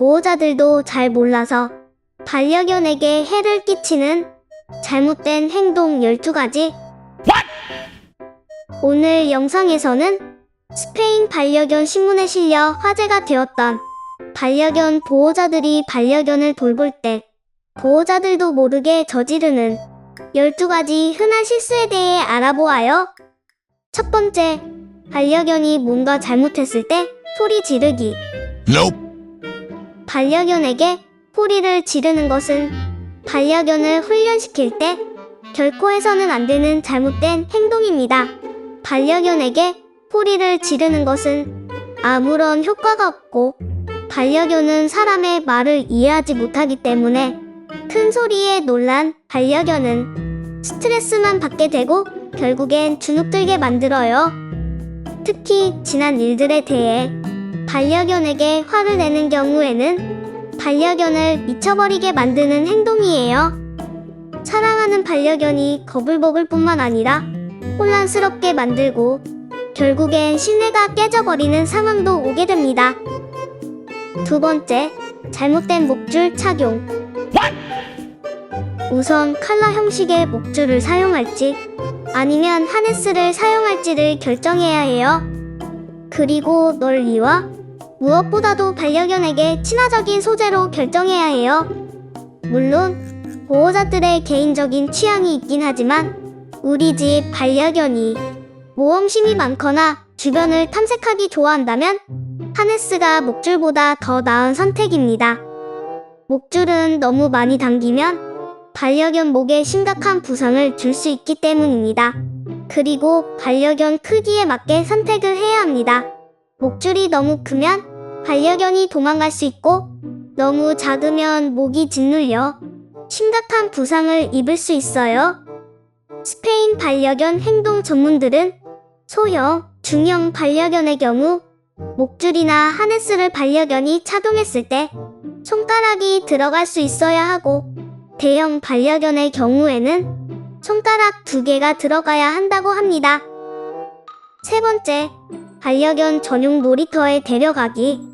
보호자들도 잘 몰라서 반려견에게 해를 끼치는 잘못된 행동 12가지. 오늘 영상에서는 스페인 반려견 신문에 실려 화제가 되었던 반려견 보호자들이 반려견을 돌볼 때 보호자들도 모르게 저지르는 12가지 흔한 실수에 대해 알아보아요. 첫 번째, 반려견이 뭔가 잘못했을 때 소리 지르기. Nope. 반려견에게 소리를 지르는 것은 반려견을 훈련시킬 때 결코 해서는 안 되는 잘못된 행동입니다. 반려견에게 소리를 지르는 것은 아무런 효과가 없고 반려견은 사람의 말을 이해하지 못하기 때문에 큰 소리에 놀란 반려견은 스트레스만 받게 되고 결국엔 주눅들게 만들어요. 특히 지난 일들에 대해 반려견에게 화를 내는 경우에는 반려견을 미쳐버리게 만드는 행동이에요. 사랑하는 반려견이 겁을 먹을 뿐만 아니라 혼란스럽게 만들고 결국엔 신뢰가 깨져버리는 상황도 오게 됩니다. 두 번째, 잘못된 목줄 착용. 우선 칼라 형식의 목줄을 사용할지 아니면 하네스를 사용할지를 결정해야 해요. 그리고 넓이와 무엇보다도 반려견에게 친화적인 소재로 결정해야 해요. 물론 보호자들의 개인적인 취향이 있긴 하지만 우리 집 반려견이 모험심이 많거나 주변을 탐색하기 좋아한다면 하네스가 목줄보다 더 나은 선택입니다. 목줄은 너무 많이 당기면 반려견 목에 심각한 부상을 줄 수 있기 때문입니다. 그리고 반려견 크기에 맞게 선택을 해야 합니다. 목줄이 너무 크면 반려견이 도망갈 수 있고 너무 작으면 목이 짓눌려 심각한 부상을 입을 수 있어요. 스페인 반려견 행동 전문들은 소형, 중형 반려견의 경우 목줄이나 하네스를 반려견이 착용했을 때 손가락이 들어갈 수 있어야 하고 대형 반려견의 경우에는 손가락 2개가 들어가야 한다고 합니다. 세 번째, 반려견 전용 놀이터에 데려가기.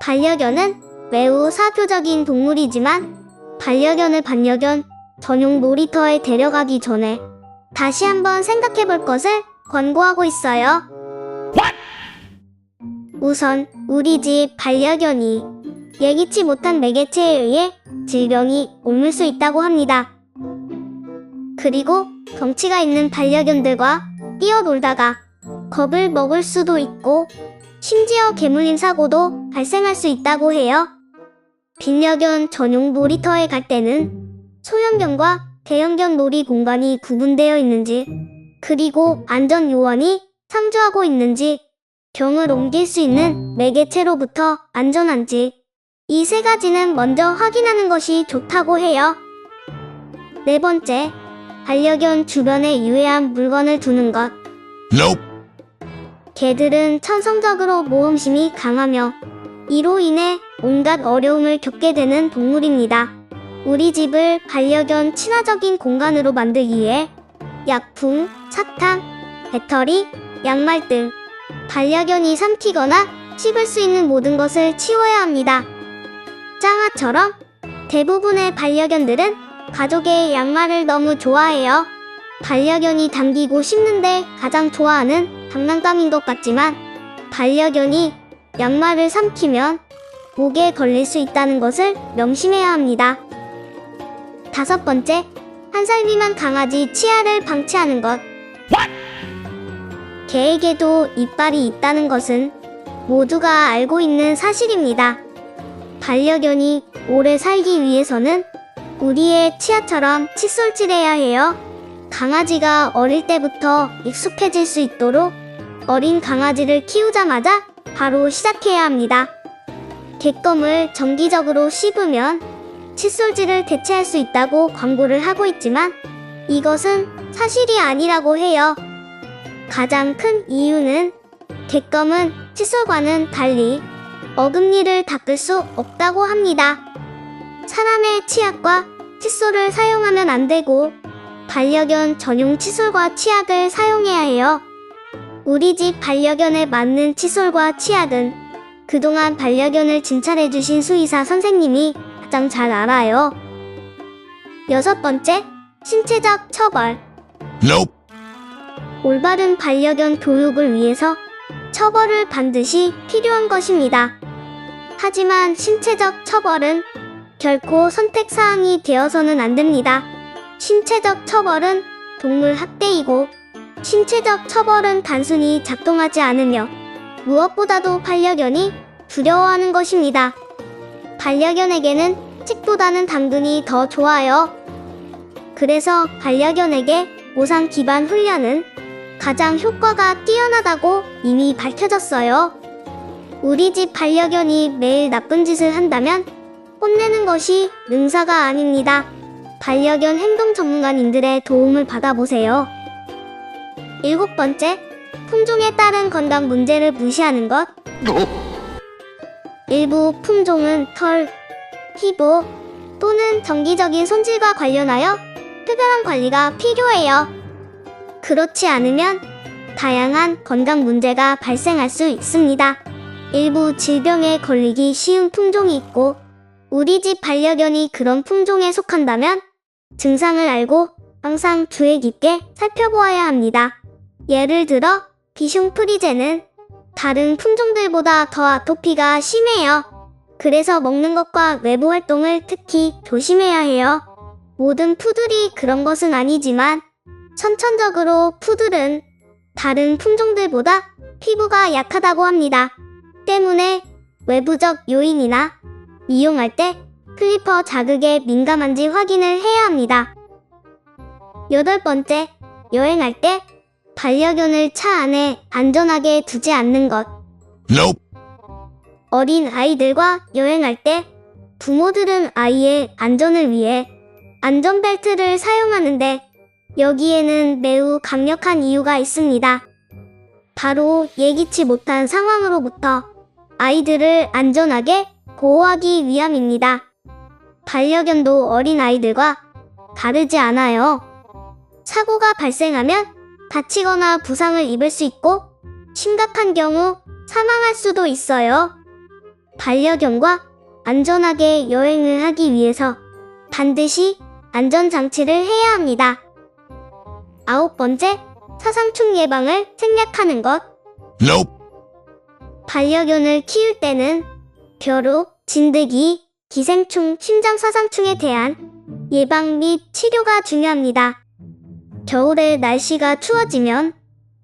반려견은 매우 사교적인 동물이지만 반려견을 반려견 전용 놀이터에 데려가기 전에 다시 한번 생각해 볼 것을 권고하고 있어요. 우선 우리 집 반려견이 예기치 못한 매개체에 의해 질병이 옮을 수 있다고 합니다. 그리고 덩치가 있는 반려견들과 뛰어놀다가 겁을 먹을 수도 있고 심지어 개물림 사고도 발생할 수 있다고 해요. 반려견 전용 놀이터에 갈 때는 소형견과 대형견 놀이 공간이 구분되어 있는지 그리고 안전 요원이 상주하고 있는지 경을 옮길 수 있는 매개체로부터 안전한지 이 3가지는 먼저 확인하는 것이 좋다고 해요. 네 번째, 반려견 주변에 유해한 물건을 두는 것. Nope. 개들은 천성적으로 모험심이 강하며 이로 인해 온갖 어려움을 겪게 되는 동물입니다. 우리 집을 반려견 친화적인 공간으로 만들기 위해 약품, 사탕, 배터리, 양말 등 반려견이 삼키거나 씹을 수 있는 모든 것을 치워야 합니다. 짱아처럼 대부분의 반려견들은 가족의 양말을 너무 좋아해요. 반려견이 당기고 씹는데 가장 좋아하는 장난감인 것 같지만 반려견이 양말을 삼키면 목에 걸릴 수 있다는 것을 명심해야 합니다. 다섯 번째, 1살 미만 강아지 치아를 방치하는 것. 개에게도 이빨이 있다는 것은 모두가 알고 있는 사실입니다. 반려견이 오래 살기 위해서는 우리의 치아처럼 칫솔질해야 해요. 강아지가 어릴 때부터 익숙해질 수 있도록 어린 강아지를 키우자마자 바로 시작해야 합니다. 객검을 정기적으로 씹으면 칫솔질을 대체할 수 있다고 광고를 하고 있지만 이것은 사실이 아니라고 해요. 가장 큰 이유는 객검은 칫솔과는 달리 어금니를 닦을 수 없다고 합니다. 사람의 치약과 칫솔을 사용하면 안 되고 반려견 전용 칫솔과 치약을 사용해야 해요. 우리 집 반려견에 맞는 칫솔과 치약은 그동안 반려견을 진찰해주신 수의사 선생님이 가장 잘 알아요. 6번째, 신체적 처벌. Nope. 올바른 반려견 교육을 위해서 처벌을 반드시 필요한 것입니다. 하지만 신체적 처벌은 결코 선택사항이 되어서는 안 됩니다. 신체적 처벌은 동물 학대이고, 신체적 처벌은 단순히 작동하지 않으며 무엇보다도 반려견이 두려워하는 것입니다. 반려견에게는 칙보다는 당근이 더 좋아요. 그래서 반려견에게 보상 기반 훈련은 가장 효과가 뛰어나다고 이미 밝혀졌어요. 우리 집 반려견이 매일 나쁜 짓을 한다면 혼내는 것이 능사가 아닙니다. 반려견 행동 전문가님들의 도움을 받아보세요. 7번째, 품종에 따른 건강 문제를 무시하는 것. 일부 품종은 털, 피부 또는 정기적인 손질과 관련하여 특별한 관리가 필요해요. 그렇지 않으면 다양한 건강 문제가 발생할 수 있습니다. 일부 질병에 걸리기 쉬운 품종이 있고, 우리 집 반려견이 그런 품종에 속한다면 증상을 알고 항상 주의 깊게 살펴보아야 합니다. 예를 들어 비숑프리제는 다른 품종들보다 더 아토피가 심해요. 그래서 먹는 것과 외부 활동을 특히 조심해야 해요. 모든 푸들이 그런 것은 아니지만 선천적으로 푸들은 다른 품종들보다 피부가 약하다고 합니다. 때문에 외부적 요인이나 이용할 때 클리퍼 자극에 민감한지 확인을 해야 합니다. 8번째, 여행할 때 반려견을 차 안에 안전하게 두지 않는 것. Nope. 어린 아이들과 여행할 때 부모들은 아이의 안전을 위해 안전벨트를 사용하는데, 여기에는 매우 강력한 이유가 있습니다. 바로 예기치 못한 상황으로부터 아이들을 안전하게 보호하기 위함입니다. 반려견도 어린 아이들과 다르지 않아요. 사고가 발생하면 다치거나 부상을 입을 수 있고, 심각한 경우 사망할 수도 있어요. 반려견과 안전하게 여행을 하기 위해서 반드시 안전장치를 해야 합니다. 9번째, 사상충 예방을 생략하는 것. Nope. 반려견을 키울 때는 벼룩, 진드기, 기생충, 심장사상충에 대한 예방 및 치료가 중요합니다. 겨울에 날씨가 추워지면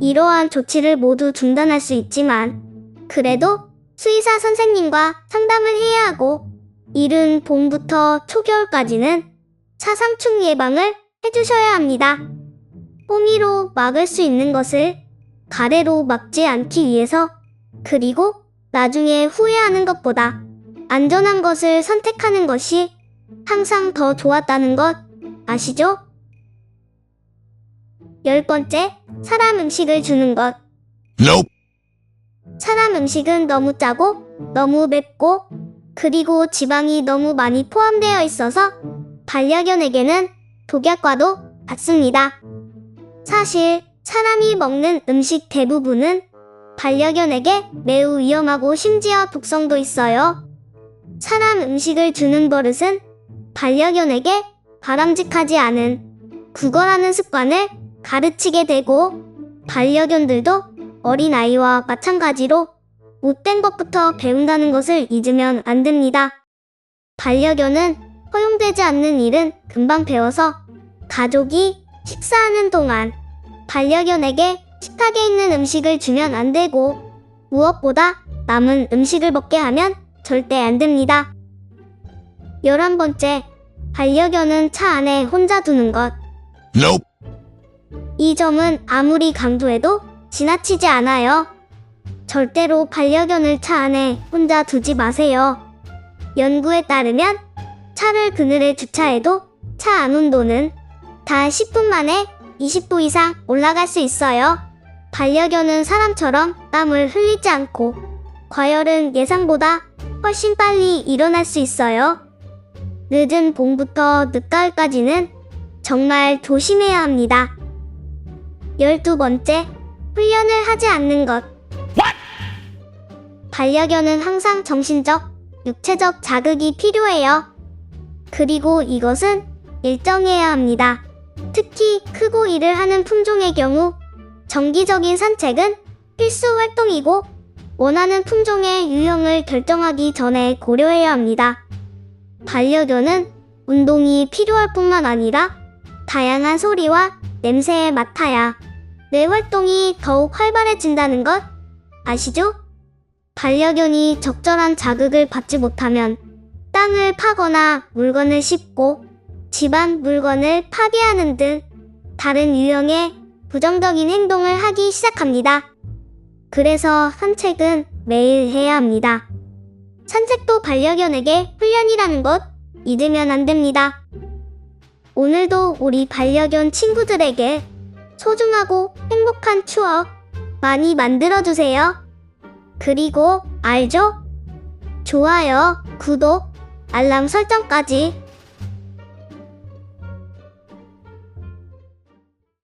이러한 조치를 모두 중단할 수 있지만, 그래도 수의사 선생님과 상담을 해야 하고, 이른 봄부터 초겨울까지는 사상충 예방을 해주셔야 합니다. 호미로 막을 수 있는 것을 가래로 막지 않기 위해서, 그리고 나중에 후회하는 것보다 안전한 것을 선택하는 것이 항상 더 좋았다는 것 아시죠? 10번째, 사람 음식을 주는 것. Nope. 사람 음식은 너무 짜고 너무 맵고, 그리고 지방이 너무 많이 포함되어 있어서 반려견에게는 독약과도 같습니다. 사실 사람이 먹는 음식 대부분은 반려견에게 매우 위험하고 심지어 독성도 있어요. 사람 음식을 주는 버릇은 반려견에게 바람직하지 않은 구걸하는 습관을 가르치게 되고, 반려견들도 어린아이와 마찬가지로 못된 것부터 배운다는 것을 잊으면 안 됩니다. 반려견은 허용되지 않는 일은 금방 배워서 가족이 식사하는 동안 반려견에게 식탁에 있는 음식을 주면 안 되고, 무엇보다 남은 음식을 먹게 하면 절대 안 됩니다. 11번째, 반려견은 차 안에 혼자 두는 것. Nope. 이 점은 아무리 강조해도 지나치지 않아요. 절대로 반려견을 차 안에 혼자 두지 마세요. 연구에 따르면 차를 그늘에 주차해도 차 안 온도는 단 10분 만에 20도 이상 올라갈 수 있어요. 반려견은 사람처럼 땀을 흘리지 않고, 과열은 예상보다 훨씬 빨리 일어날 수 있어요. 늦은 봄부터 늦가을까지는 정말 조심해야 합니다. 12번째, 훈련을 하지 않는 것. 반려견은 항상 정신적, 육체적 자극이 필요해요. 그리고 이것은 일정해야 합니다. 특히 크고 일을 하는 품종의 경우 정기적인 산책은 필수 활동이고 원하는 품종의 유형을 결정하기 전에 고려해야 합니다. 반려견은 운동이 필요할 뿐만 아니라 다양한 소리와 냄새에 맡아야 뇌 활동이 더욱 활발해진다는 것 아시죠? 반려견이 적절한 자극을 받지 못하면 땅을 파거나 물건을 씹고 집안 물건을 파괴하는 등 다른 유형의 부정적인 행동을 하기 시작합니다. 그래서 산책은 매일 해야 합니다. 산책도 반려견에게 훈련이라는 것 잊으면 안 됩니다. 오늘도 우리 반려견 친구들에게 소중하고 행복한 추억 많이 만들어주세요. 그리고 알죠? 좋아요, 구독, 알람 설정까지